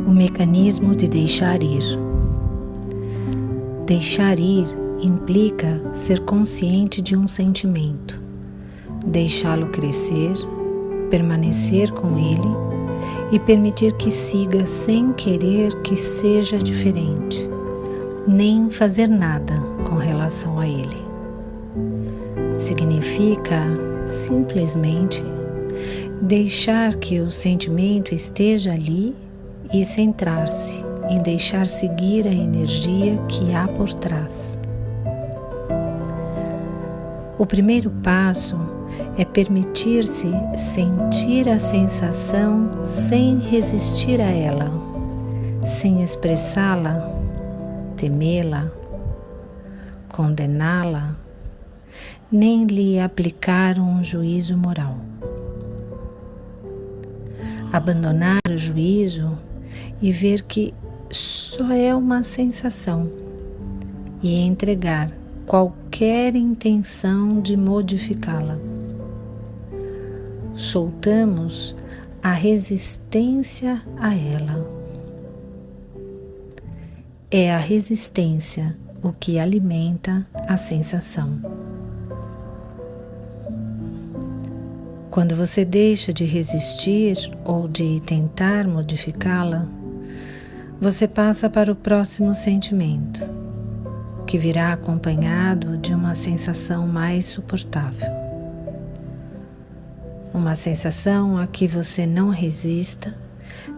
O mecanismo de deixar ir. Deixar ir implica ser consciente de um sentimento, deixá-lo crescer, permanecer com ele e permitir que siga sem querer que seja diferente, nem fazer nada com relação a ele. Significa simplesmente deixar que o sentimento esteja ali e centrar-se em deixar seguir a energia que há por trás. O primeiro passo é permitir-se sentir a sensação sem resistir a ela, sem expressá-la, temê-la, condená-la, nem lhe aplicar um juízo moral. Abandonar o juízo e ver que só é uma sensação e entregar qualquer intenção de modificá-la. Soltamos a resistência a ela. É a resistência o que alimenta a sensação. Quando você deixa de resistir ou de tentar modificá-la, você passa para o próximo sentimento, que virá acompanhado de uma sensação mais suportável. Uma sensação a que você não resista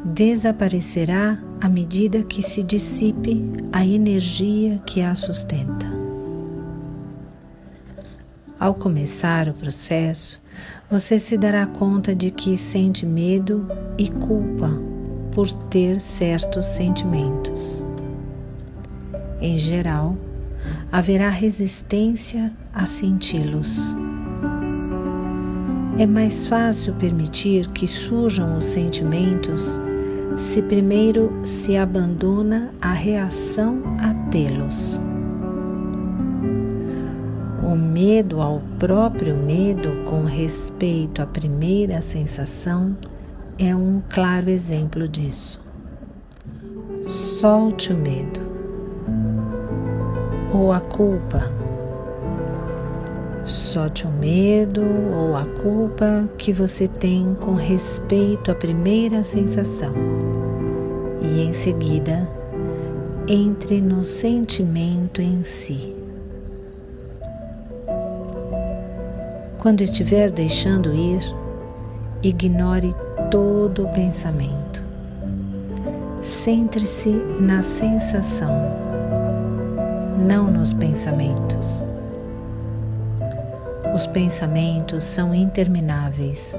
desaparecerá à medida que se dissipe a energia que a sustenta. Ao começar o processo, você se dará conta de que sente medo e culpa por ter certos sentimentos. Em geral, haverá resistência a senti-los. É mais fácil permitir que surjam os sentimentos se primeiro se abandona a reação a tê-los. O medo ao próprio medo com respeito à primeira sensação é um claro exemplo disso. Solte o medo ou a culpa. Solte o medo ou a culpa que você tem com respeito à primeira sensação e, em seguida, entre no sentimento em si. Quando estiver deixando ir, ignore todo o pensamento. Centre-se na sensação, não nos pensamentos. Os pensamentos são intermináveis,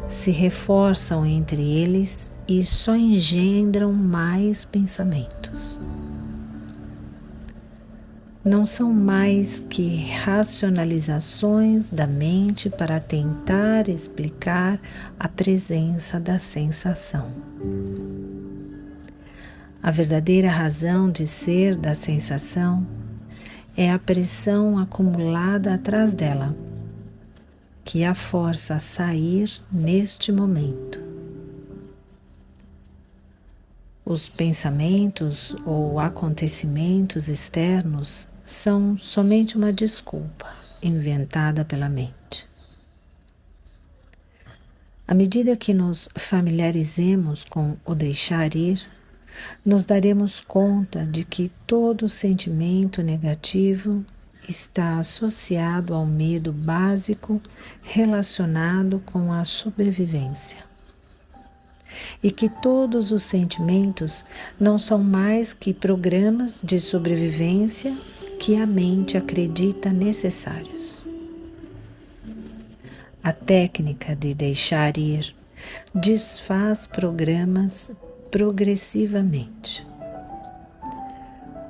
se reforçam entre eles e só engendram mais pensamentos. Não são mais que racionalizações da mente para tentar explicar a presença da sensação. A verdadeira razão de ser da sensação é a pressão acumulada atrás dela, que a força a sair neste momento. Os pensamentos ou acontecimentos externos são somente uma desculpa inventada pela mente. À medida que nos familiarizemos com o deixar ir, nos daremos conta de que todo sentimento negativo está associado ao medo básico relacionado com a sobrevivência. E que todos os sentimentos não são mais que programas de sobrevivência que a mente acredita necessários. A técnica de deixar ir desfaz programas progressivamente.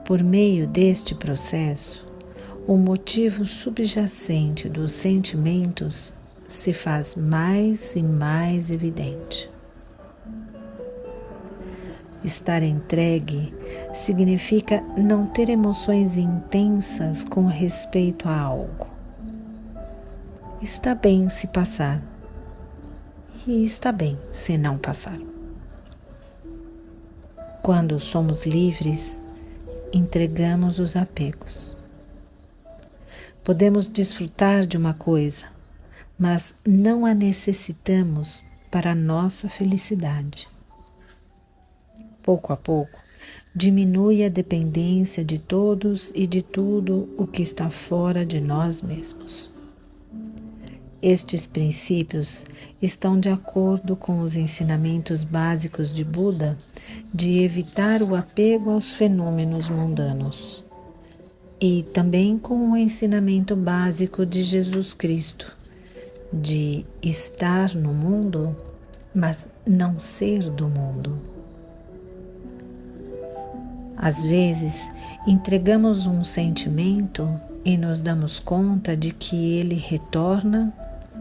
Por meio deste processo, o motivo subjacente dos sentimentos se faz mais e mais evidente. Estar entregue significa não ter emoções intensas com respeito a algo. Está bem se passar e está bem se não passar. Quando somos livres, entregamos os apegos. Podemos desfrutar de uma coisa, mas não a necessitamos para a nossa felicidade. Pouco a pouco, diminui a dependência de todos e de tudo o que está fora de nós mesmos. Estes princípios estão de acordo com os ensinamentos básicos de Buda de evitar o apego aos fenômenos mundanos e também com o ensinamento básico de Jesus Cristo de estar no mundo, mas não ser do mundo. Às vezes, entregamos um sentimento e nos damos conta de que ele retorna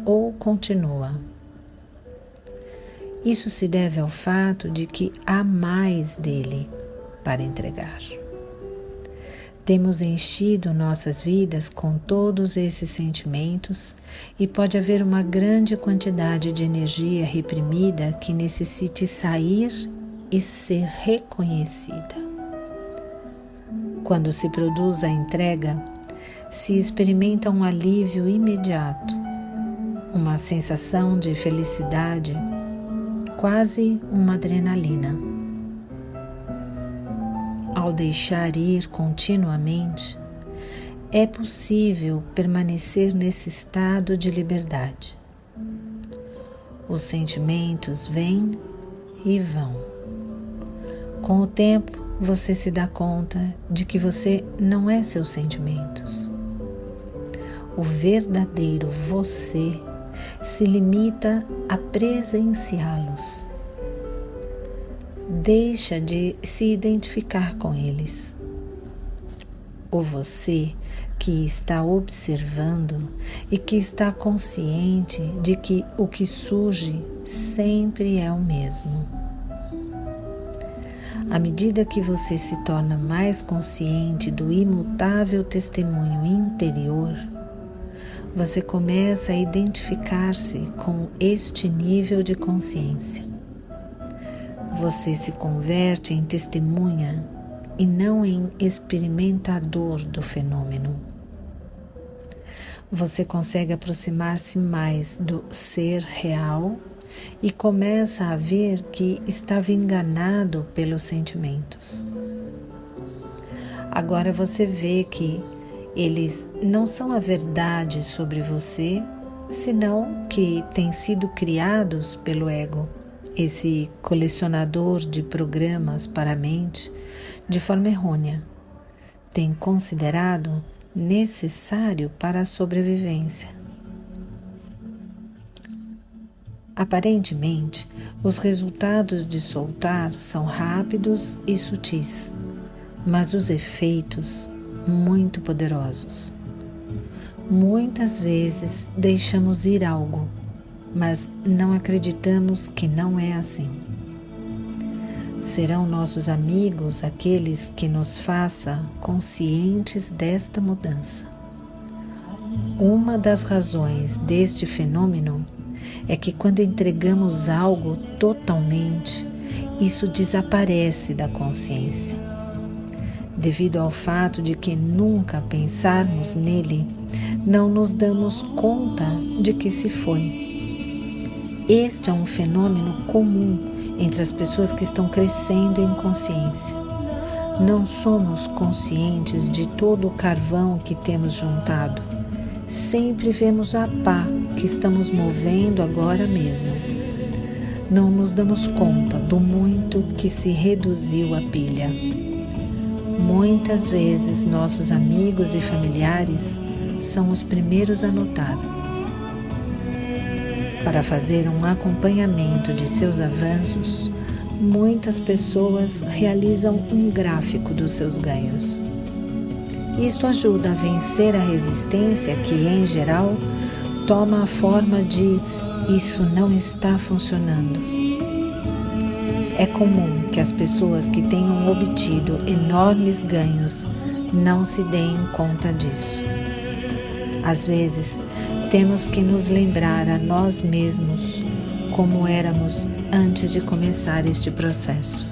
ou continua. Isso se deve ao fato de que há mais dele para entregar. Temos enchido nossas vidas com todos esses sentimentos e pode haver uma grande quantidade de energia reprimida que necessite sair e ser reconhecida. Quando se produz a entrega, se experimenta um alívio imediato, uma sensação de felicidade, quase uma adrenalina. Ao deixar ir continuamente, é possível permanecer nesse estado de liberdade. Os sentimentos vêm e vão. Com o tempo, você se dá conta de que você não é seus sentimentos. O verdadeiro você se limita a presenciá-los. Deixa de se identificar com eles. O você que está observando e que está consciente de que o que surge sempre é o mesmo. À medida que você se torna mais consciente do imutável testemunho interior, você começa a identificar-se com este nível de consciência. Você se converte em testemunha e não em experimentador do fenômeno. Você consegue aproximar-se mais do ser real e começa a ver que estava enganado pelos sentimentos. Agora você vê que eles não são a verdade sobre você, senão que têm sido criados pelo ego, esse colecionador de programas para a mente, de forma errônea. Tem considerado necessário para a sobrevivência. Aparentemente, os resultados de soltar são rápidos e sutis, mas os efeitos muito poderosos. Muitas vezes deixamos ir algo, mas não acreditamos que não é assim. Serão nossos amigos aqueles que nos façam conscientes desta mudança. Uma das razões deste fenômeno é que quando entregamos algo totalmente, isso desaparece da consciência. Devido ao fato de que nunca pensarmos nele, não nos damos conta de que se foi. Este é um fenômeno comum entre as pessoas que estão crescendo em consciência. Não somos conscientes de todo o carvão que temos juntado. Sempre vemos a pá que estamos movendo agora mesmo. Não nos damos conta do muito que se reduziu a pilha. Muitas vezes nossos amigos e familiares são os primeiros a notar. Para fazer um acompanhamento de seus avanços, muitas pessoas realizam um gráfico dos seus ganhos. Isto ajuda a vencer a resistência que, em geral, toma a forma de "isso não está funcionando". É comum que as pessoas que tenham obtido enormes ganhos não se deem conta disso. Às vezes, temos que nos lembrar a nós mesmos como éramos antes de começar este processo.